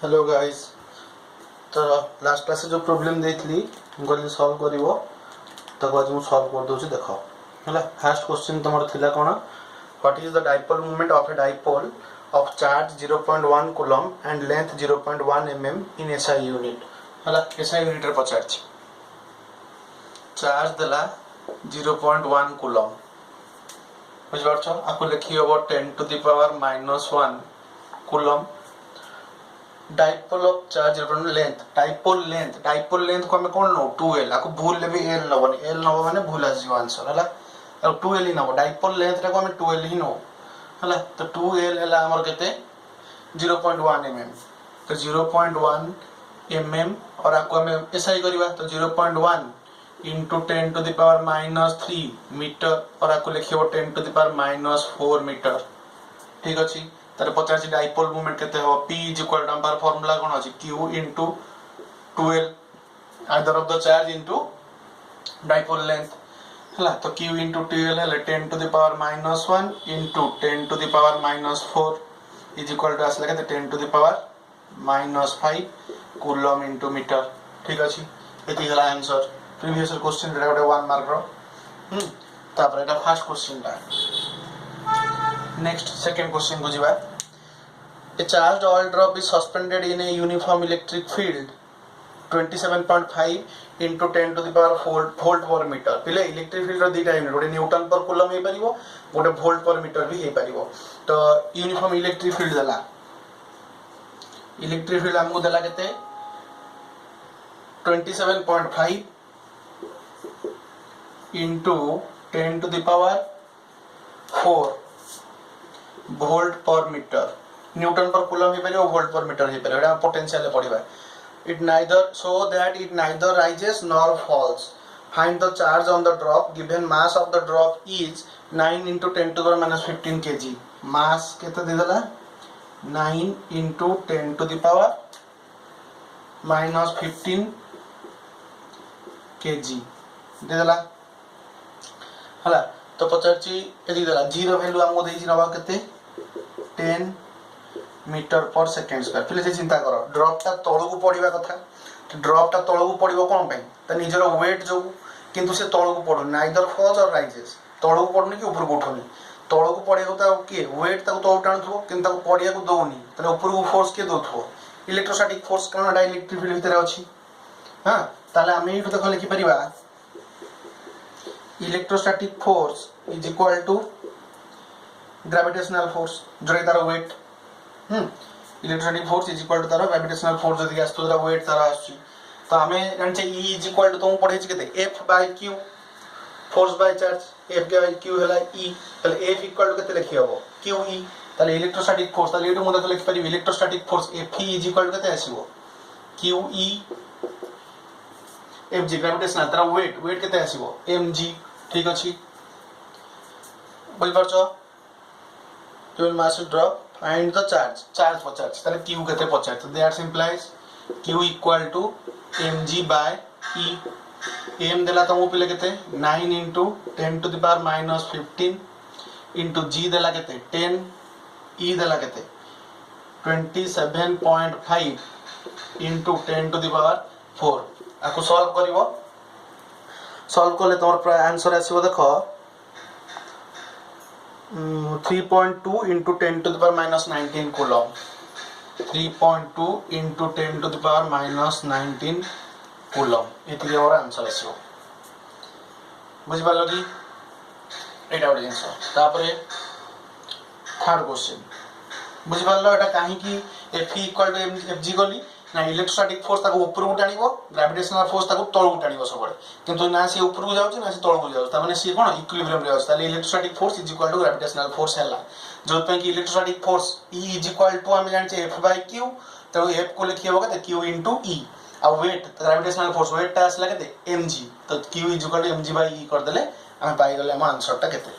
Hello guys. तो last class जो problem देथली गली सॉल्व करिवो ताको आज मु सॉल्व कर दोछि देखो हला। फर्स्ट क्वेश्चन तमर थिला कोन, what is the dipole moment of a dipole of charge 0.1 coulomb and length 0.1 mm in SI unit. हला एसआई यूनिट रे पचारछि चार्ज देला 0.1 कूलम बुझ पारछो। आको लिखि होबो 10 to the power -1 coulomb. Dipole of charge dipole length को हमें कौन नो 2l आको भूल ले भी l नबनी l नबो माने भूल आसीबो आंसर हला। और 2l ही नबो डाइपोल लेंथ रे को हमें 2l ही नो हला। तो 2l हला हमर केते 0.1 mm। तो 0.1 mm और आको हमें एसआई करबा तो 0.1 into 10 to the power -3 metre और आको लिखिबो 10 to the power -4 मीटर। ठीक अछि। तारे पचासी डाइपोल मोमेंट केते हो p इक्वल टू हमर फार्मूला कोन अछि q into 2l either of the charge into dipole length हला। तो q into 2l हले 10 to the power -1 into 10 to the power -4 is equal to असला केते 10 to the power -5 coulomb into metre. ठीक अछि। एति हला आंसर। प्रीवियस क्वेश्चन रे 1 मार्क रो तापर एटा फर्स्ट क्वेश्चन ला। नेक्स्ट सेकंड क्वेश्चन को जीवा। A charged oil drop is suspended in a uniform electric field 27.5 into 10 to the power volt per meter। पिले electric field रो दीटा unit गोटे न्यूटन पर coulomb हे परिबो गोटे volt पर metre भी हे परिबो। तो यूनिफॉर्म इलेक्ट्रिक फील्ड देला इलेक्ट्रिक फील्ड हमको देला केते 27.5 into 10 to the power 4 volt पर मीटर। न्यूटन पर कूलम हे परिबो वोल्ट पर metre hey परिबो। Etah potential पडिबा। It neither so that it neither rises nor falls. Find the charge on the drop given mass of the drop is 9 into 10 to the power -15 kg। mass केते दे देला 9 into 10 to the power -15 kg दे देला हला। तो पचारची एदी देला zero value हमको देछि नबा केते 10 मीटर पर सेकेंड स्क्वायर। फिर से चिंता करो ड्रॉपटा तळगु पडिबा कथा। ड्रॉपटा तळगु पडिबो कोन पई त निजरो वेट जो किंतु से तळगु पडो नाइदर फॉल्स और राइजेस। तळगु पडनी कि ऊपर उठोनी तळगु पडियो त के वेट ताको तळगु टाणथो किंतु ताको पडिया को दोनी तले ऊपर को फोर्स के दोथो इलेक्ट्रोस्टैटिक फोर्स कारण डाइलेक्ट्रिक फील्ड भितर अछि। हां ताले हम एठु देखो लिखि परिबा electrostatic force is equal to gravitational force जो तार weight electrostatic force is equal to तार ग्रेविटेशनल फोर्स जदी आस्तो तार वेट तार आछि। तो हमें जानचे E इज इक्वल टू तुम पढे छि केते F by Q force by charge F by Q हला E। तले F इक्वल टू केते लिखि हबो QE। तले इलेक्ट्रोस्टैटिक फोर्स तले एटु मते लिखि परिबे electrostatic force Fe is equal to केते आसीबो QE Fg ग्रेविटेशनल तार वेट केते आसीबो mg। ठीक अछि बुझ परछो। तो mass drop find the charge पचार ताले q केते पचार तो that implies q equal to mg by e। m देला त मु पिले केते 9 into 10 to the power -15 into g देला केते 10 e देला केते 27.5 into 10 to the power 4। आको सॉल्व करिवो सॉल्व करले तोर आंसर आसीबो देखो 3.2 into 10 to the power -19 coulomb. 3.2 into 10 to the power -19 coulomb एति और आंसर आसीबो। बुझि पालो कि एटा ओडे आंसर। तापरे थर्ड क्वेश्चन बुझि पालो एटा काहे कि F इक्वल टू mg गली ना इलेक्ट्रोस्टैटिक फोर्स ताको ऊपर को टाणीबो ग्रेविटेशनल फोर्स ताको तळ को टाणीबो सबले किंतु ना से ऊपर को जाउची ना से तळ को जाउची ता माने से कोन इक्विलिब्रियम रे आउची। ताले electrostatic force is equal to gravitational force हैला जो पे कि electrostatic force E is equal to हम जानचे F बाय Q। तो F को लिखियो केते Q into E आ वेट ग्रेविटेशनल फोर्स वेट ता आसला केते mg। तो Q is equal to mg by E कर देले हम पाई गेले हम आंसर ता केते।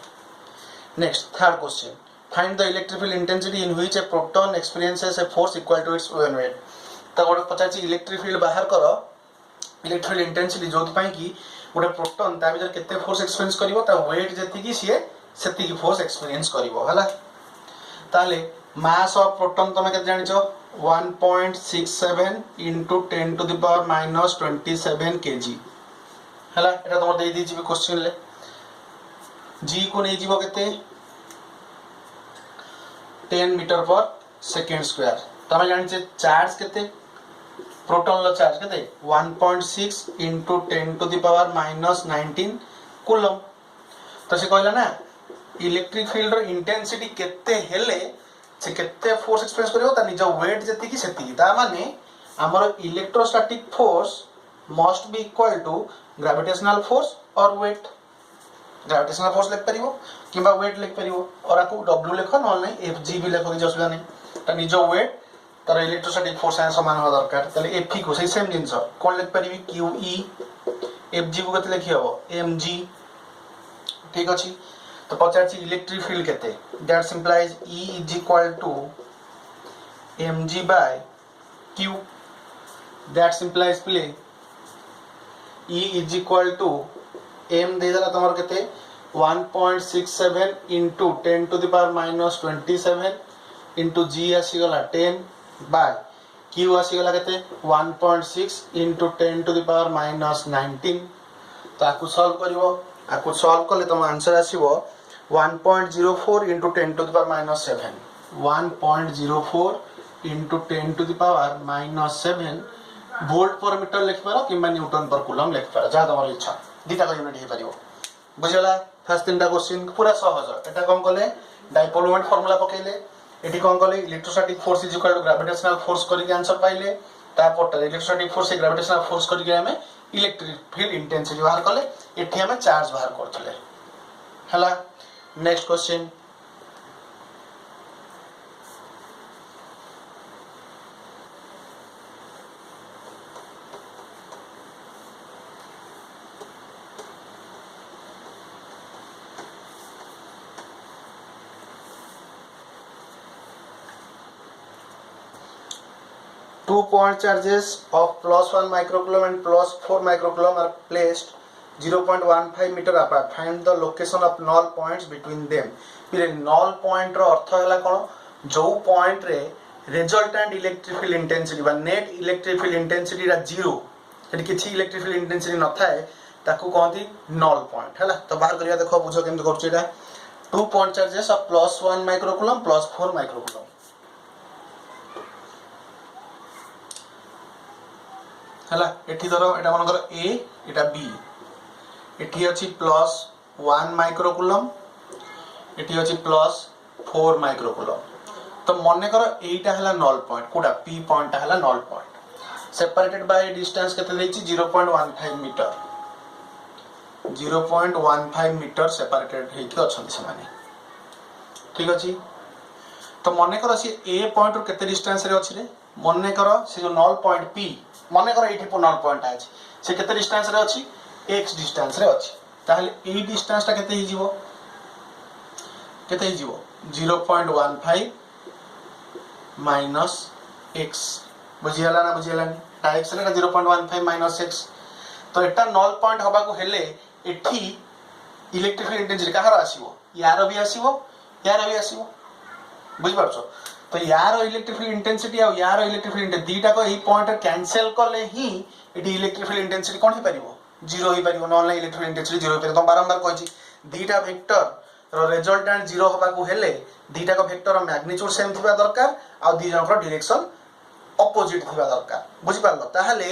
Next third question find the electric field intensity in which a proton experiences a force equal to its own weight. तो गोटे पचारची इलेक्ट्रिक फील्ड बाहर करो इलेक्ट्रिक फील्ड इंटेंसिटी जो पई कि गोटे प्रोटॉन ता भीतर केते फोर्स एक्सपीरियंस करिवो ता वेट जेति कि सी सेति कि फोर्स एक्सपीरियंस करिवो हला। ताले मास ऑफ प्रोटॉन तमे के जानिचो 1.67 into 10 to the power minus 27 kg हला एटा तुम दे दी क्वेश्चन ले g को नहीं जीवो केते 10 मीटर पर सेकेंड स्क्वायर तमे जानि छे चार्ज केते प्रोटॉन लो चार्ज केते 1.6 into 10 to the power minus 19 coulomb तो से कहला ना इलेक्ट्रिक फील्ड रो इंटेंसिटी केते हेले से केते फोर्स एक्सप्रेस करियो ता निज वेट जति की सेति ता माने हमर electrostatic force must be equal to gravitational force और वेट ग्रेविटेशनल फोर्स लिख परिबो किबा वेट लिख परिबो और आकु w लिखो न नहीं fg भी लिखो कि असुविधा नहीं ता निज वेट तार इलेक्ट्रोस्टैटिक फोर्स से समान हो दरकार तले f को सही सेम जिंस कोन लिख परिबी qe fg को कते लिखि हबो mg ठीक अछि तो पचार ची इलेक्ट्रिक फील्ड केते that implies E is equal to mg by q that implies प्ले E is equal to m दे देला तमर केते 1.67 into 10 to the power minus 27 into g आसी गला 10 बाय q आसी गला केते 1.6 into 10 to the power minus 19 तो आकु सॉल्व करिवो आकु सॉल्व करले तम answer आसीबो 1.04 into 10 to the power minus 7 1.04 into 10 to the power minus 7 volt पर मीटर लिख पारो किबा न्यूटन पर कूलम लिख पारो जा तमर इच्छा दीटा का यूनिट हे परिवो बुझला फर्स्ट तीनटा क्वेश्चन पूरा सहज एटा कोन कले डाइपोल मोमेंट फार्मूला पकेले एठी कोन कले electrostatic force is equal to gravitational force करके आंसर पाइले तापर इलेक्ट्रोस्टैटिक फोर्स से ग्रेविटेशनल फोर्स करके हमें इलेक्ट्रिक फील्ड इंटेंसिटी बाहर कले एठी हमें चार्ज बाहर करथले हला next question Two point charges of +1 microcoulomb and +4 microcoulomb are placed 0.15 meter apart. Find the location of null points between them. फिर null point रो अर्थ हैला कोन जो पॉइंट रे resultant electric field intensity बा net electric field intensity रा 0 यदि किछि electric field intensity न थाए ताकू कहती null point हैला तो बाहर करिया देखो बुझो केमते करछ एटा 2 point charges of +1 microcoulomb +4 microcoulomb हला एठी धरो एटा मनकर a एटा b एठी अछि +1 माइक्रोकूलम एठी अछि +4 माइक्रोकूलम तो मने करो एटा हला नल पॉइंट कोडा p पॉइंट हला null point separated by distance केते देछि 0.15 मीटर 0.15 मीटर सेपरेटेड हे कि अछन से माने ठीक अछि तो मने करो से a पॉइंट रो केते डिस्टेंस रे अछि रे मने करो से जो नल पॉइंट p मने करो एठी नल पॉइंट अछि से केते डिस्टेंस रे अछि x डिस्टेंस रे अछि ताहले ए डिस्टेंस ता केते हि जीवो 0.15 माइनस x बुझियाला ना बुझियाला ता x रे 0.15 माइनस x तो एटा नल पॉइंट हबा को हेले एठी इलेक्ट्रिक फील्ड इंटेंसिटी कहार आसीबो यार भी आसीबो बुझ पारछो तो यार इलेक्ट्रिक फील्ड इंटेंसिटी और यार इलेक्ट्रिक फील्ड इंटेंसिटी दीटा को एही पॉइंट कैंसिल करले ही एठी इलेक्ट्रिक फील्ड इंटेंसिटी कोन ही परिबो 0 ही परिबो नॉन इलेक्ट्रिक फील्ड इंटेंसिटी 0 ही परिबो तो बारंबार कहछि दीटा वेक्टर रो रिजल्टेंट 0 होबा को हेले दीटा को वेक्टर रो मैग्नीट्यूड सेम थिबा दरकार आ दी जणकर डायरेक्शन अपोजिट थिबा दरकार बुझि पारलो ताहले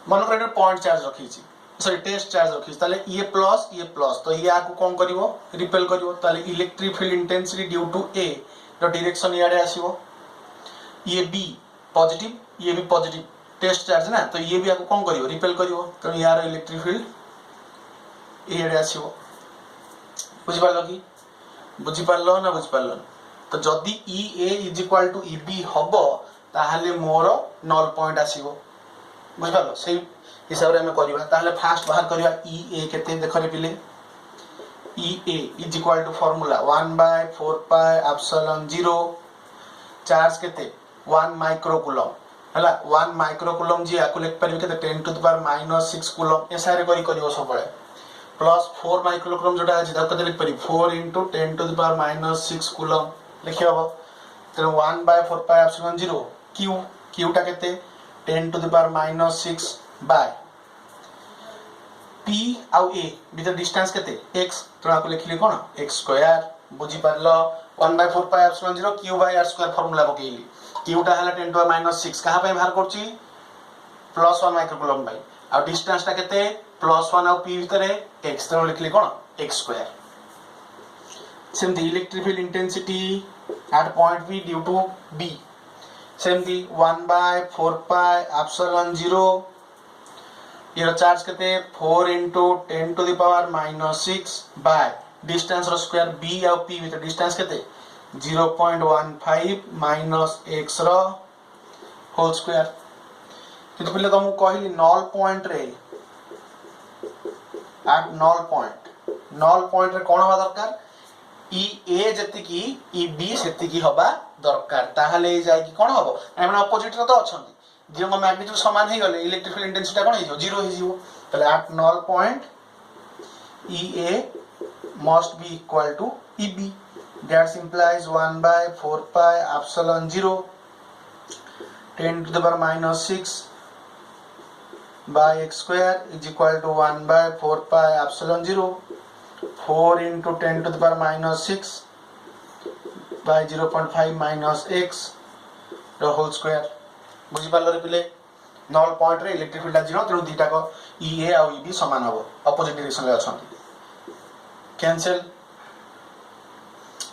मन कर पॉइंट चार्ज रखिछि सॉरी टेस्ट चार्ज रखिछि ताले ये प्लस तो ये आकु कोन करिवो रिपेल करिवो ताले electric field intensity due to A रो डायरेक्शन याडे आसीबो ये बी पॉजिटिव ये भी पॉजिटिव टेस्ट चार्ज ना तो ये भी आको कोन करिवो रिपेल करिवो तो यार इलेक्ट्रिक फील्ड याडे आसीबो बुझि पारलो ना बुझि पारलो तो जदी E A is equal to E B हबो ताहाले मोर नल पॉइंट आसीबो बुझि पारलो सेही हिसाब रे हम करिवा ताहाले फास्ट बाहर करिवा ई ए केते देखरे पिले E A is equal to formula 1 by 4 pi epsilon 0 charge केते 1 माइक्रोकूलम हला 1 माइक्रोकूलम जी आकु लिख परिबे केते 10 to the power minus 6 coulomb ऐसा रे करियो सब बळे प्लस 4 माइक्रोकूलम जोटा अछि ता केते लिख परिबे 4 into 10 to the power minus 6 coulomb लिखियो तेणु 1/4 पाई एप्सिलॉन 0 क्यू क्यूटा केते 10 to the power -6 by p आउ a बितर डिस्टेंस केते x तो आपको लिखली कोन x स्क्वायर बुझी पारलो 1/4 pi epsilon 0 q by r square formula पकेली क्यूटा हला 10 टू द पावर -6 कहा पे बाहर करची +1 माइक्रोकूलम बाय आ डिस्टेंस ता केते +1 और p भीतर x तो लिखली कोन x square same the electric field intensity at point b due to b same the 1/4 pi epsilon 0 ये चार्ज केते 4 into 10 to the power -6 by distance रो स्क्वायर b और p विथ डिस्टेंस केते 0.15 minus x रो whole square कित पहिले तो मु कहली नॉल पॉइंट रे एट नॉल पॉइंट रे कोन होबा दरकार ई ए जति की ई बी सेति की होबा दरकार ताहले जाय की कोन होबो एमन अपोजिट रे तो अछंती जेमो मैग्नीट्यूड समान हे गले इलेक्ट्रिक फील्ड इंटेंसिटी कोन हे 0 हे जीवो तले at null point E A must be equal to E B that implies 1/4 pi epsilon 0 10 to the power -6 by x square is equal to 1/4 pi epsilon 0 4 into 10 to the power -6 by 0.5 minus x the whole square बुझी पालो रे पिले knoll point रे electric field zero तेणु दीटा को ई ए और E B समान हबो अपोजिट डायरेक्शन रे अछंती कैंसिल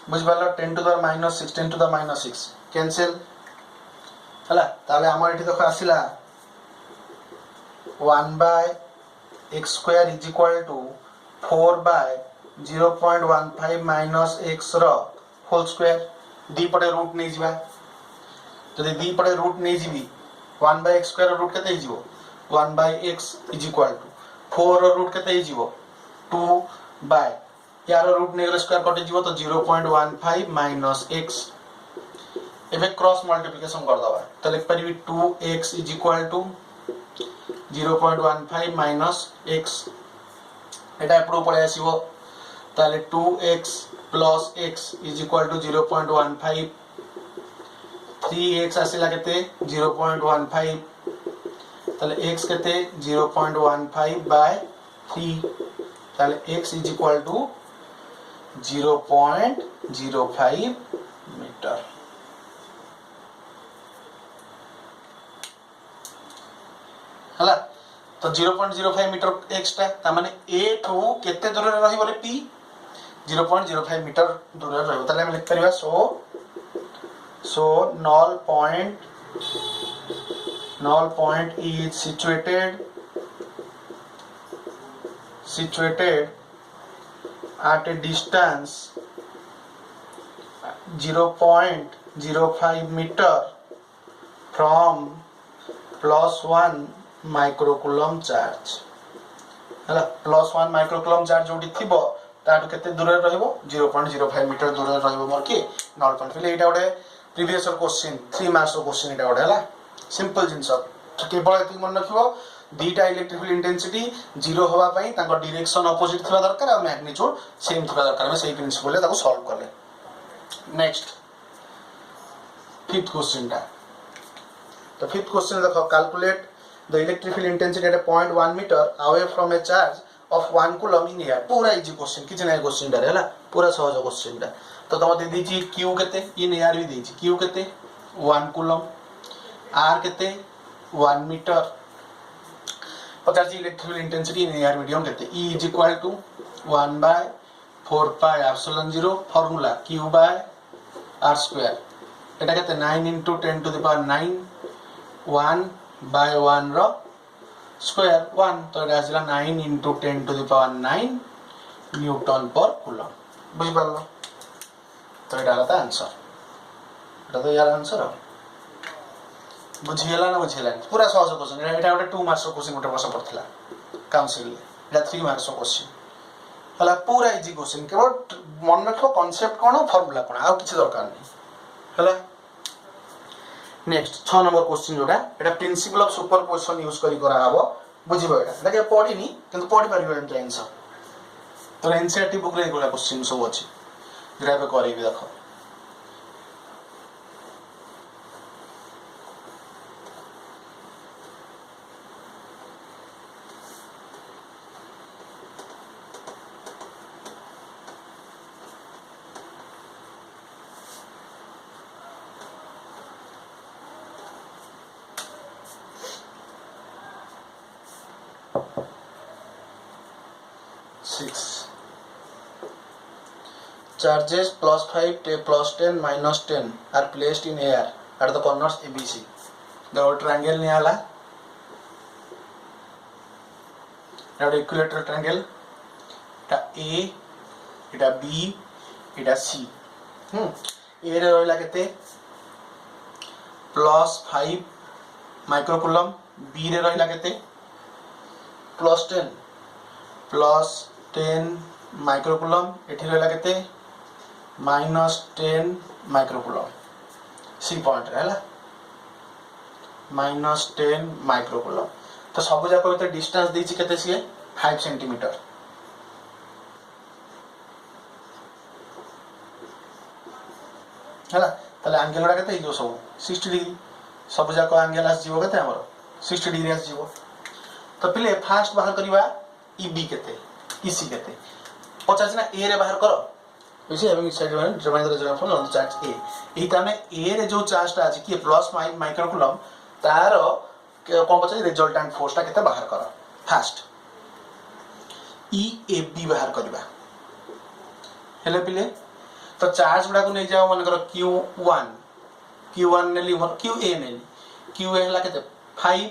बुझी पालो 10 to the -6 10 to the -6 cancel हला ताले हमर एठी देखो आसिला 1/x square is equal to 4/0.15 minus x रो होल स्क्वायर दी पटे रूट नै जिबा जदि दी पटे रूट नै जिबी 1/x square रूट केते हिजिवो 1/x is equal to 4 रो रूट केते हिजिवो 2 बाय यार रूट नै स्क्वायर कटि जिवो तो 0.15 minus x एबे क्रॉस मल्टीप्लिकेशन कर दबा त लिख परिबी 2x is equal to 0.15 minus x एटा एपडो पळे आसीबो ताले 2x plus x is equal to 0.15 3x आसीला केते 0.15 ताले x केते 0.15 by 3 ताले x is equal to 0.05 metre हला तो 0.05 मीटर x टा ता माने a ठो केते दूर रे रहिबो रे p 0.05 मीटर दूर रे रहिबो ताले हम लिख परिबा so null point is situated at a distance 0.05 meter from +1 microcoulomb charge हला +1 माइक्रोकूलम चार्ज जोडी थिबो ताटु केते दूर रे रहइबो 0.05 मीटर दूर रे रहइबो मोर की नॉल पॉइंट फिले एटा ओडे प्रीवियस क्वेश्चन 3 मार्क्स क्वेश्चन एटा ओडे हला सिंपल जिंस केवल एति मन रखिबो दीटा इलेक्ट्रिक फील्ड इंटेंसिटी 0 होबा पई ताको डायरेक्शन अपोजिट थिबा दरकार आ मैग्नीट्यूड सेम थिबा दरकार हम सेही प्रिंसिपल ले ताको सॉल्व करले नेक्स्ट फिफ्थ क्वेश्चन टा तो फिफ्थ क्वेश्चन देखो calculate the electric field intensity at a point 1 meter away from a charge of 1 coulomb in air पूरा इजी क्वेश्चन किछ नै क्वेश्चन डा हैला पूरा सहज क्वेश्चन डा तो तम दे दीची q केते इन एयर भी दीची q केते 1 coulomb r केते 1 मीटर पता जी electric field intensity in air medium केते e is equal to 1/4 pi epsilon 0 formula q by r square एटा केते 9 into 10 to the power 9 1 by 1 row square 1 तो एटा आसिला 9 into 10 to the power 9 Newton पर coulomb बुझि पालो तो एटा ता आंसर एटा तो यार आंसर बुझियला ना बुझियला पूरा सहज क्वेश्चन एटा ओटे 2 मार्क्स क्वेश्चन ओटे वर्ष पड़थिला काउंसिल एटा 3 मार्क्स क्वेश्चन हला पूरा इजी क्वेश्चन केवल मन रखो कांसेप्ट कोन फार्मूला कोन आ किछ दरकार नै हला नेक्स्ट 6 नंबर क्वेश्चन जोडा एटा प्रिंसिपल ऑफ सुपरपोजिशन यूज करी करा हबो बुझिबो एटा के पढिनी किंतु पढि परिबो एम आंसर तो एनसीईआरटी बुक रे गोला क्वेश्चन सब अछि जेरा पे करैबे देखो 6 charges +5 +10 -10 are placed in air at the corners ABC. The triangle नियाला Etah equilateral triangle Etah A Etah B Etah C ए रे रहला केते +5 माइक्रोकूलम B रे रहला केते +10 माइक्रोकूलम एठी रहला केते -10 माइक्रोकूलम सी पॉइंट रहला -10 माइक्रोकूलम तो सब जाक भीतर डिस्टेंस देछि केते सिए 5 सेंटीमीटर हला तले एंगल गुडा केते जो सब 60 डिग्री सब जाक एंगल आस जीवो केते हमर 60 डिग्री आस जीवो तो पहिले फास्ट बाहर करबा ईबी केते ईसी केते पचास ना ए रे बाहर करो इसे हैविंग साइड में determine the resonance on the charge A एही तामे ए रे जो चार्ज ता अछि कि +5 माइक्रोकूलम तार कोन पचास रिजल्टेंट फोर्स ता केते बाहर करो फास्ट ई ए बी बाहर करबा हेले पिले तो चार्ज गुडा को नै जाओ मन करो q1 नेली qa नेली qa हला केते 5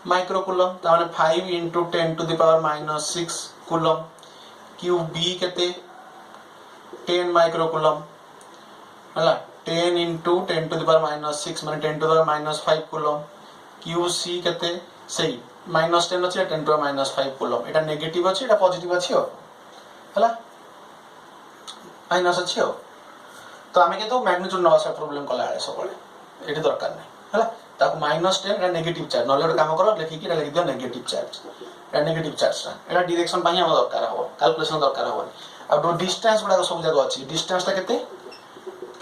माइक्रोकूलम ता माने 5 * 10⁻⁻6 कूलम qb केते 10 माइक्रोकूलम हला 10 * 10⁻⁻6 माने 10⁻⁻5 कूलम qc केते सही -10 अछि 10⁻⁻5 कूलम एटा नेगेटिव अछि एटा पॉजिटिव अछि हो हला माइनस अछि हो तो आमे के तो मैग्नीट्यूड नवा से प्रॉब्लम कला है सबले एटी दरकार नै हला ताको -10 एटा नेगेटिव चार्ज नले काम करो लेखि कि लिख दियो नेगेटिव चार्ज एटा नेगेटिव चार्ज एटा डायरेक्शन पाही हम दरकार हो कैलकुलेशन दरकार हो अब दो डिस्टेंस गुडा सब जगह अछि डिस्टेंस ता केते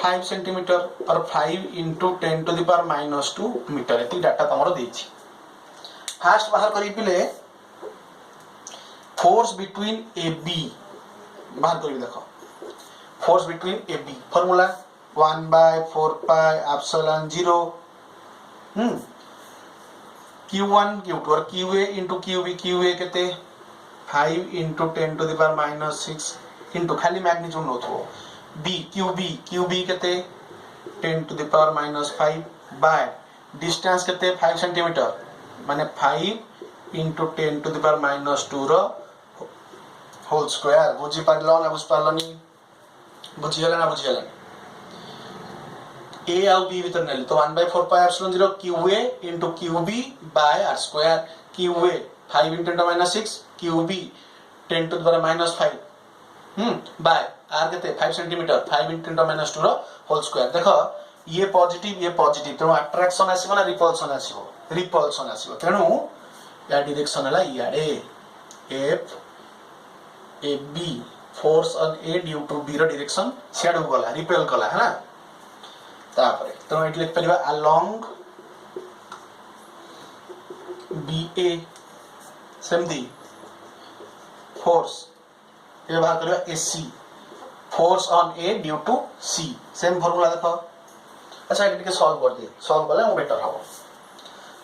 5 सेंटीमीटर और 5 * 10⁻⁻2 मीटर एती डाटा तमरो देछि फास्ट बाहर करी पिले फोर्स बिटवीन ए बी बाहर करी देखो force between A B formula 1/4 pi epsilon 0 q1 q2 और qa into qb qa केते 5 * 10⁻⁻6 into खाली मैग्नीट्यूड नथो b qb केते 10⁻⁻5 बाय डिस्टेंस केते 5 सेंटीमीटर माने 5 * 10⁻2 रो होल स्क्वायर बुझी पारलो ना बुझ पारलोनी बुझी गेला ना बुझी गेला a और b भीतर नेली तो 1/4 pi epsilon 0 qa into qb by r square qa 5 * 10⁻6 qb 10⁻5 bye r केते 5 सेंटीमीटर 5 * 10⁻2 रो होल स्क्वायर देखो ये पॉजिटिव तो अट्रैक्शन आसीबो ना रिपल्सन आसीबो तेनु या डायरेक्शन हला इयाडे f a b force on a due to b रो डायरेक्शन शेडो गला रिपेल कला है ना तापरे तो एट लिख परिबा अलोंग ba समधी फोर्स ये बात करबा ac force on a due to c same formula देखो अच्छा एट के सॉल्व कर दे सॉल्व कले बेटर हो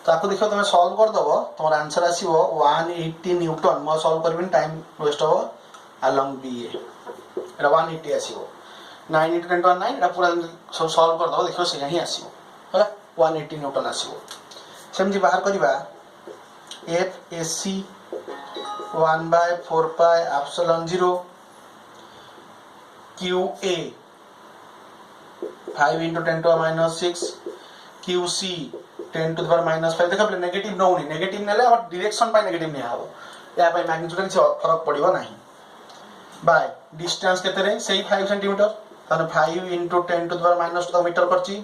ताको देखो तुम सॉल्व कर दबो तुम्हार आंसर आसीबो 180 न्यूटन म सॉल्व करबिन टाइम वेस्ट हो along BA एटा 180 आसीबो 9 * 10 * 9 एटा पूरा सब सॉल्व कर दबो देखो से यही आसीबो होला 180 न्यूटन आसीबो सेमजी बाहर करबा FAC 1/4 pi epsilon 0 QA 5 * 10⁻6 QC 10⁻5 देखो पले नेगेटिव नौनी नेगेटिव नेले और डायरेक्शन पाई नेगेटिव नै आबो या पाई मैग्नीट्यूड के फरक पड़िबो नाही बाय डिस्टेंस केते रे सही 5 सेंटीमीटर ताने 5 * 10⁻2 मीटर परची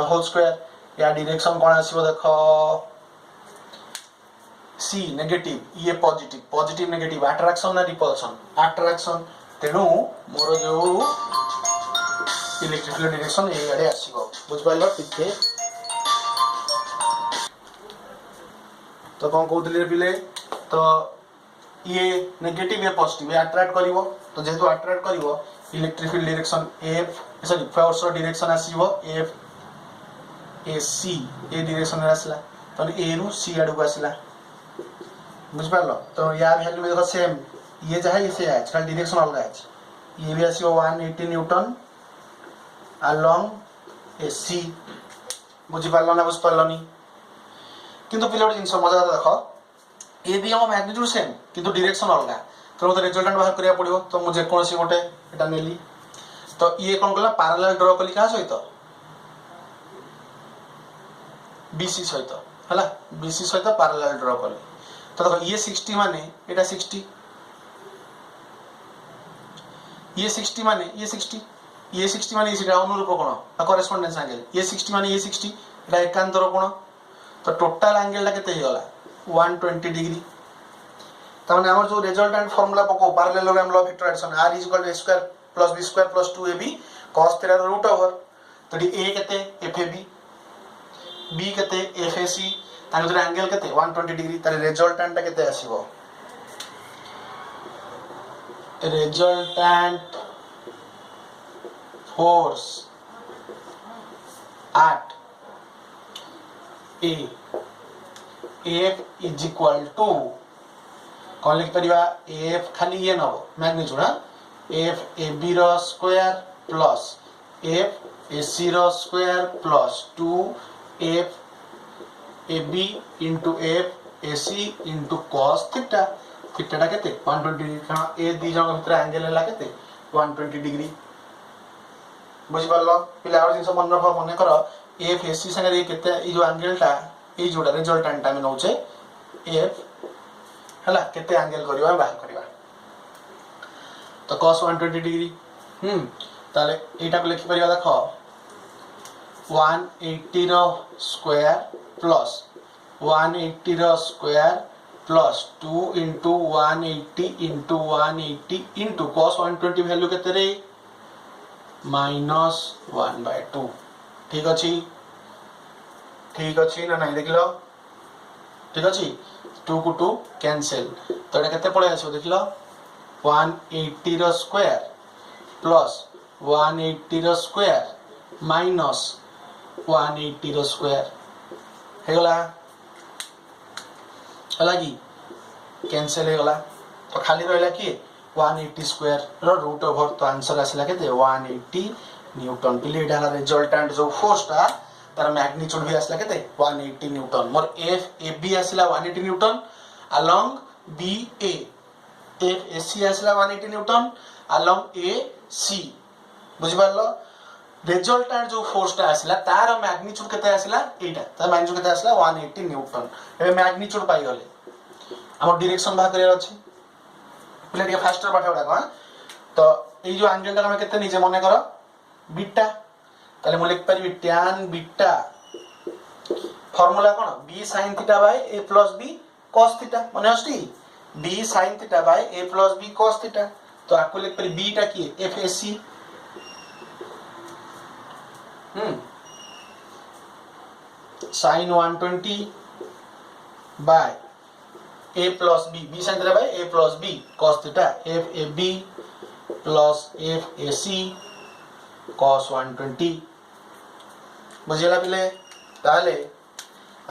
होल स्क्वायर या डायरेक्शन कोन आसीबो देखो सी नेगेटिव ये पॉजिटिव नेगेटिव अट्रैक्शन ना रिपल्सन अट्रैक्शन तेनु मोर जो इलेक्ट्रिकल डायरेक्शन ए आडे आसीबो बुझ पाइलो पिथे तो कोन कहउतले पिले तो ये नेगेटिव या पॉजिटिव ये अट्रैक्ट करिवो तो जेतु अट्रैक्ट करिवो electric field direction F sorry force direction आसीबो F A C A direction रे आसला तो ए रु सी आडू आसला बुझ पारलो तो यार वैल्यू देखो सेम ये जहाँ ये से है खाली डायरेक्शन अलग है ये भी आसीबो 180 न्यूटन अलोंग एसी बुझी पारलो ना बुझ पारलोनी किंतु पिले गोटे जिनस मजा देख ये भी हम मैग्नीट्यूड सेम किंतु डायरेक्शन अलग तो मत रिजल्टेंट बाहर करिया पड़िबो तो मु जे कोनसी गोटे एटा नेली तो ये कौन कला पैरेलल ड्रॉ कली का सहित बीसी सहित हला बीसी सहित पैरेलल ड्रॉ कली तो देखो ये 60 माने एटा 60 ये 60 माने ये 60 ये 60 माने ये अनुरूप कोण करेस्पोंडेंस एंगल ये 60 माने ये 60 एटा एकांतर कोण तो टोटल एंगल टा केते हिगला 120 डिग्री तमाने हमर जो रिजल्टेंट फार्मूला पको parallelogram law of vector addition r = a square plus b square plus 2ab cos θ ର रूट ओवर तो a केते fab b केते fac तार जो एंगल केते 120 डिग्री तार रिजल्टेंट केते आसीबो resultant force at a f is equal to कौन लिख परिवा एफ खाली ये नबो मैग्नीट्यूड एफ ए बी रो square plus F A C रो square plus 2 F A B into F A C into cos theta theta टा केते 120 degree कारण ए दी जन भीतर एंगल हला केते 120 डिग्री बुझि पारलो पिला और जिंस मन रख मन कर एफ ए सी संगे केते ई जो एंगल टा ई जोडा रिजल्टेंट टाइम नउचे एफ हला केते एंगल करबा बाहर करबा तो cos 120 डिग्री ताले एटा को लिखि परिबा देखो 180 रो स्क्वायर प्लस 180 रो square plus 2 into 180 into 180 into cos 120 value केते रे -1/2 ठीक अछि ना नहीं देखलो ठीक अछि 2 को 2 कैंसिल तो एटा केते पळे आछो देखलो 180 रो स्क्वायर प्लस 180 रो स्क्वायर माइनस 180 रो स्क्वायर हेगला अलगी कैंसिल हेगला तो खाली रहला कि 180 स्क्वायर रो रूट ओवर तो आंसर आसला केते 180 न्यूटन पिले एटा रिजल्टेंट जो फोर्स ता तार मैग्नीट्यूड भी आसला केते 180 न्यूटन मोर एफ ए बी आसला 180 newton along B A F A C आसला 180 न्यूटन अलोंग ए सी बुझि पारलो रिजल्टेंट जो फोर्स ता आसला तार मैग्नीट्यूड केते आसला एटा तार मैग्नीट्यूड केते आसला 180 न्यूटन एबे मैग्नीट्यूड पाई गले हमर डायरेक्शन बा करे अछि प्ले के फास्टर बाटा उडा तो ए जो एंगल ता हम केते नीचे मने करो बीटा ताले मु लिख परबी tan beta formula cone b sin theta by a plus b cos theta माने असटी b sin theta by a plus b cos theta तो आपको लिख परबी b टा की fac sin 120 by a plus b sin theta by a plus b cos theta fab plus fac cos 120 बुझेला पिले ताले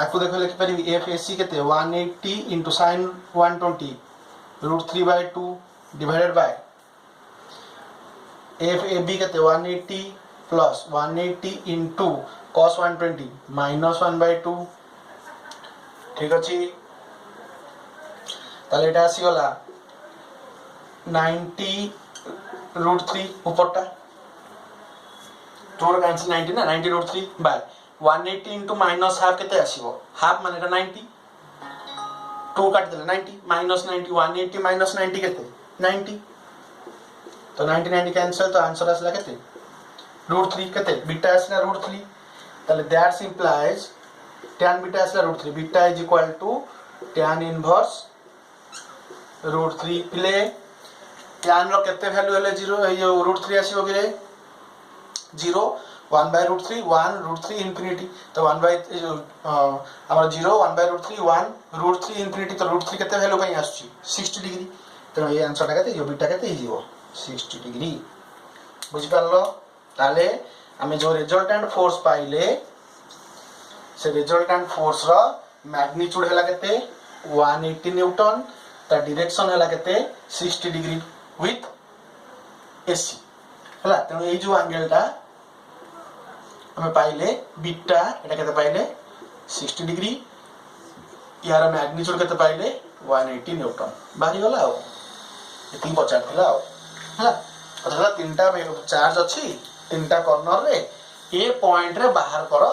आपको देखो लिख परिबी FAC केते 180 into sin 120 √3/2 divided by FAB केते 180 plus 180 into cos 120 -1/2 ठीक अछि ताले एटा आसी गला 90 √3 ऊपरटा टोर कैंसिल 90 ना 90 √3 बाय 180 into minus half केते आसीबो हाफ माने 90 2 काट देले 90 minus 90 180 minus 90 केते 90 तो 90 90 कैंसिल तो आंसर आसला केते √3 केते बीटा आसला √3 ताले दैट्स इंप्लाइज tan बीटा आसला √3 beta is equal to tan inverse √3 प्ले tan रो केते वैल्यू हेले 0 ए जो √3 आसीबो कि रे 0 1/√3 1 √3 इंफिनिटी तो 1 बाय हमर 0 1 √3 1 √3 इंफिनिटी तो √3 केते वैल्यू पई आछी 60 डिग्री तो ये आंसर टा केते यो बीटा केते ही जीवो 60 डिग्री बुझ पारलो ताले हमें जो रिजल्टेंट फोर्स पाइले से रिजल्टेंट फोर्स रो मैग्नीट्यूड हैला केते 180 न्यूटन ता डायरेक्शन है केते 60 डिग्री विथ एसी हला तेणु ये जो एंगलटा हमें पाइले बीटा एटा केते पाइले 60 डिग्री यार मैग्नीट्यूड केते पाइले 180 न्यूटन बाहरी गला आ एती पचार थिला आ हला अथवा तीनटा चार्ज अछि तीनटा कॉर्नर रे ए पॉइंट रे बाहर कर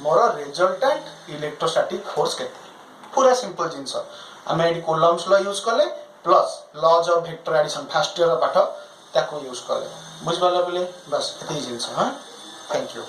मोर रिजल्टेंट इलेक्ट्रोस्टैटिक फोर्स केते पूरा सिंपल जिंस आम ये कूलम्स लॉ यूज कले plus laws of vector addition first year पाठ ताको यूज कले बुझ पाला बोले बस एती जिंस हां थैंक यू।